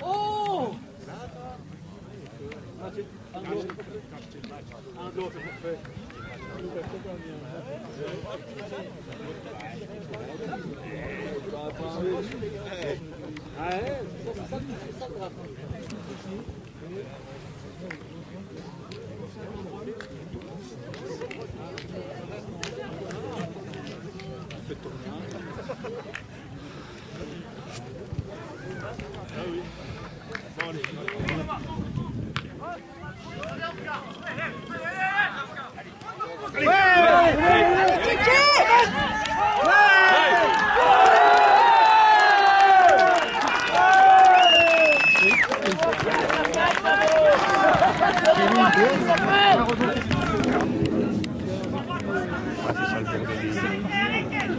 Oh!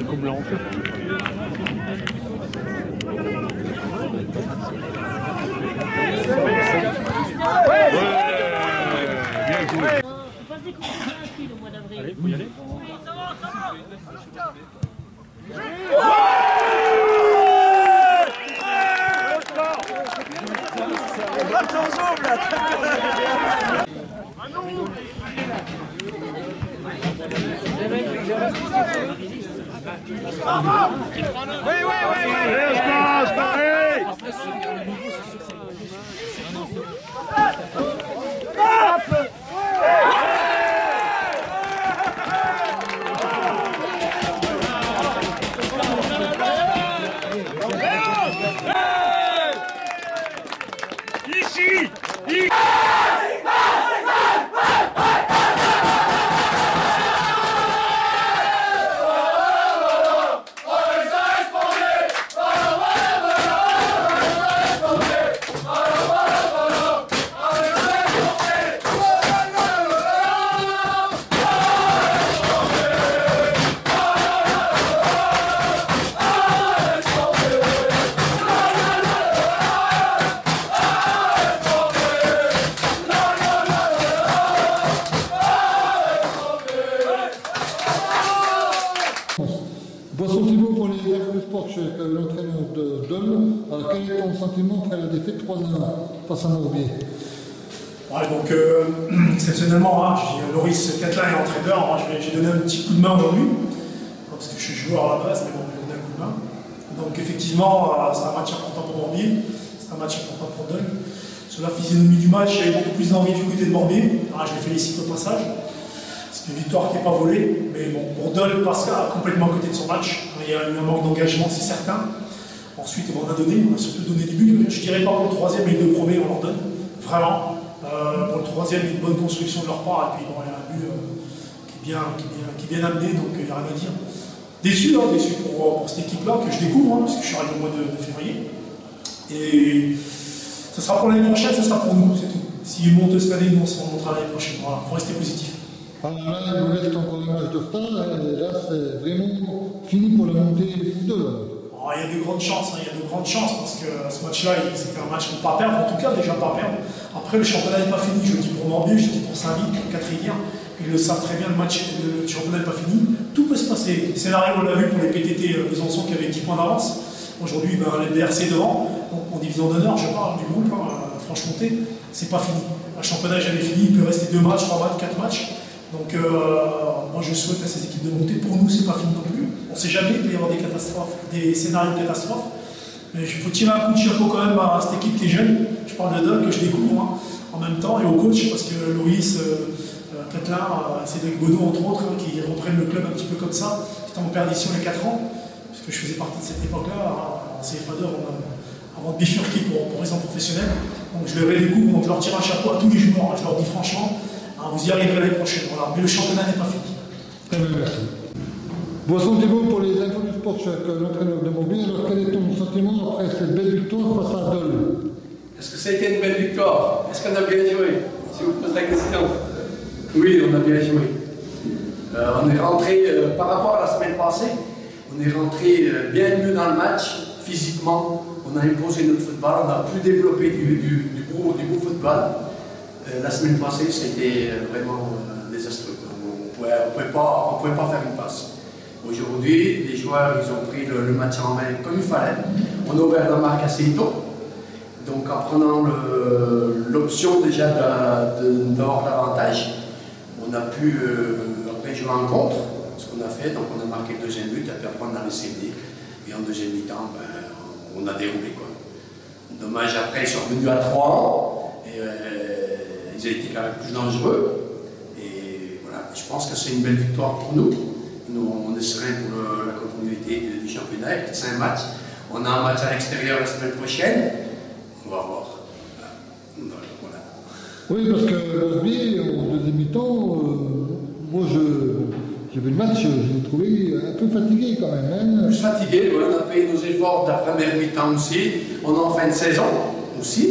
Comme blanc en fait. Bien joué. Faut pas se décourager un fil au mois d'avril. Allez, faut y aller. Boisson Thibault pour les Aires du Sport, je suis l'entraîneur de Dole. Alors quel est ton sentiment après la défaite 3-1 face à Morbier? Ouais, donc exceptionnellement, hein, Loris Catlin est entraîneur, moi j'ai donné un petit coup de main aujourd'hui, parce que je suis joueur à la base, mais bon, j'ai donné un coup de main. Donc effectivement, c'est un match important pour Morbier, c'est un match important pour Dole. Sur la physionomie du match, il y avait beaucoup plus d'envie du côté de Morbier, je les félicite au passage. C'est une victoire qui n'est pas volée, mais bon, pour Dole, Pascal a complètement à côté de son match. Il y a eu un manque d'engagement, c'est certain. Ensuite, on a donné, on a surtout donné des buts. Je ne dirais pas pour le troisième, mais les deux premiers, on leur donne. Vraiment. Pour le troisième, il y a une bonne construction de leur part. Et puis, bon, il y a un but qui est bien amené, donc il n'y a rien à dire. Déçu pour cette équipe-là, que je découvre, parce que je suis arrivé au mois de février. Et ça sera pour l'année prochaine, ça sera pour nous, c'est tout. S'ils montent cette année, nous, on se remontera l'année prochaine. Voilà, il faut rester positif. Alors là, il vous reste encore un match de retard, et là, c'est vraiment fini pour la montée pour Dole. Il y a de grandes chances, parce que ce match-là, c'était un match qu'on ne peut pas perdre, en tout cas, déjà pas perdre. Après, le championnat n'est pas fini, je le dis pour Morbier, je le dis pour Saint-Vit, pour 4e, ils le savent très bien, le championnat n'est pas fini, tout peut se passer. Le scénario, on l'a vu pour les PTT Besançon qui avaient 10 points d'avance. Aujourd'hui, les BRC devant, donc en division d'honneur, je parle du groupe, Franche-Comté, c'est pas fini. Le championnat n'est jamais fini, il peut rester 2 matchs, 3 matchs, 4 matchs. Donc moi je souhaite à ces équipes de monter. Pour nous, c'est pas fini non plus. On ne sait jamais, il peut y avoir des catastrophes, des scénarios de catastrophes. Mais il faut tirer un coup de chapeau quand même à cette équipe qui est jeune. Je parle de Dole que je découvre en même temps, et au coach, parce que Loïs, Catlin, Cédric Bonneau entre autres, qui reprennent le club un petit peu comme ça, qui étaient en perdition il y a 4 ans, parce que je faisais partie de cette époque-là, en CFA2, avant de bifurquer pour raison professionnelle. Donc je les redécouvre, donc je leur tire un chapeau à tous les joueurs, je leur dis franchement, vous y arriverez l'année prochaine, voilà. Mais le championnat n'est pas fini. Très bien, merci. Boisson Thibault pour les infos du sport, je suis l'entraîneur de Morbier. Alors quel est ton sentiment après cette belle victoire face à Dole? Est-ce que ça a été une belle victoire? Est-ce qu'on a bien joué? Si vous posez la question. Oui, on a bien joué. On est rentré, par rapport à la semaine passée, on est rentré bien mieux dans le match, physiquement. On a imposé notre football, on a pu développer du beau football. La semaine passée, c'était vraiment désastreux. On ne pouvait pas faire une passe. Aujourd'hui, les joueurs ils ont pris le match en main comme il fallait. On a ouvert la marque assez tôt. Donc en prenant l'option déjà d'avoir l'avantage, on a pu après jouer en contre, ce qu'on a fait. Donc on a marqué le deuxième but, et puis après on a laissé le nez. Et en deuxième mi-temps, on a déroulé, quoi. Dommage, après ils sont revenus à 3 et ils ont été quand même plus dangereux. Et voilà, je pense que c'est une belle victoire pour nous. Nous, on est serein pour la continuité du championnat. Il reste 5 matchs. On a un match à l'extérieur la semaine prochaine. On va voir. Voilà. Oui, parce que Moresby, en deuxième mi-temps, moi j'ai vu le match, je l'ai trouvé un peu fatigué quand même. Hein. Plus fatigué, ouais, on a payé nos efforts de la première mi-temps aussi. On est en fin de saison aussi.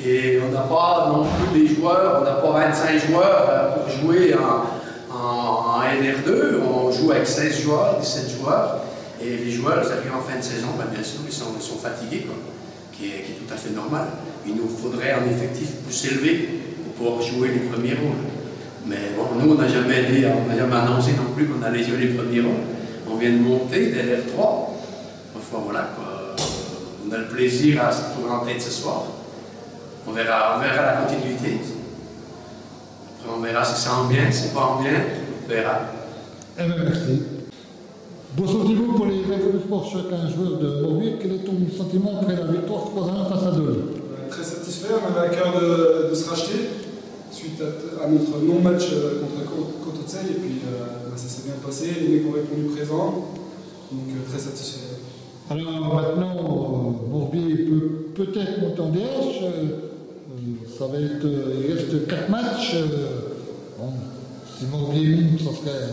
Et on n'a pas non plus des joueurs, on n'a pas 25 joueurs pour jouer en NR2. On joue avec 16 joueurs, 17 joueurs. Et les joueurs, ils arrivent en fin de saison, bien sûr, ils sont fatigués, quoi, qui est tout à fait normal. Il nous faudrait un effectif plus élevé pour pouvoir jouer les premiers rôles. Mais bon, nous, on n'a jamais annoncé non plus qu'on allait jouer les premiers rôles. On vient de monter dès l'R3. Enfin, voilà, quoi. On a le plaisir à se trouver en tête ce soir. On verra la continuité. Après, on verra si c'est en bien, si c'est pas en bien. On verra. Eh bien, merci. Bon sentiment pour les règles de sport, chacun joueur de Moresby. Quel est ton sentiment après la victoire 3-1 face à Dole? Très satisfait, on avait à cœur de se racheter suite à notre non-match contre Cototsei et puis ça s'est bien passé, les mecs ont répondu présent, donc très satisfait. Alors maintenant, Moresby peut peut-être monter en DH, ça va être, il reste 4 matchs. Bon, si Moresby monte, ça serait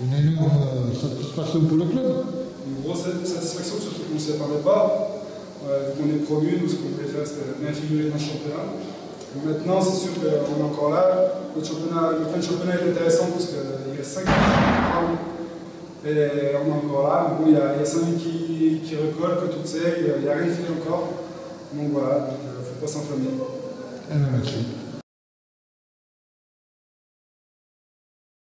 une énorme satisfaction pour le club. Une grosse satisfaction, surtout qu'on ne s'y attendait pas. Vu qu'on est promu, nous ce qu'on voulait faire c'était bien figurer dans le championnat. Maintenant c'est sûr qu'on est encore là. Le fin de championnat est intéressant parce qu'il reste 5 matchs et on est encore là. Bon, il y a Saint-Louis qui recolle, que tout sait, il n'y a rien fait encore. Donc voilà, il ne faut pas s'enflammer. Merci.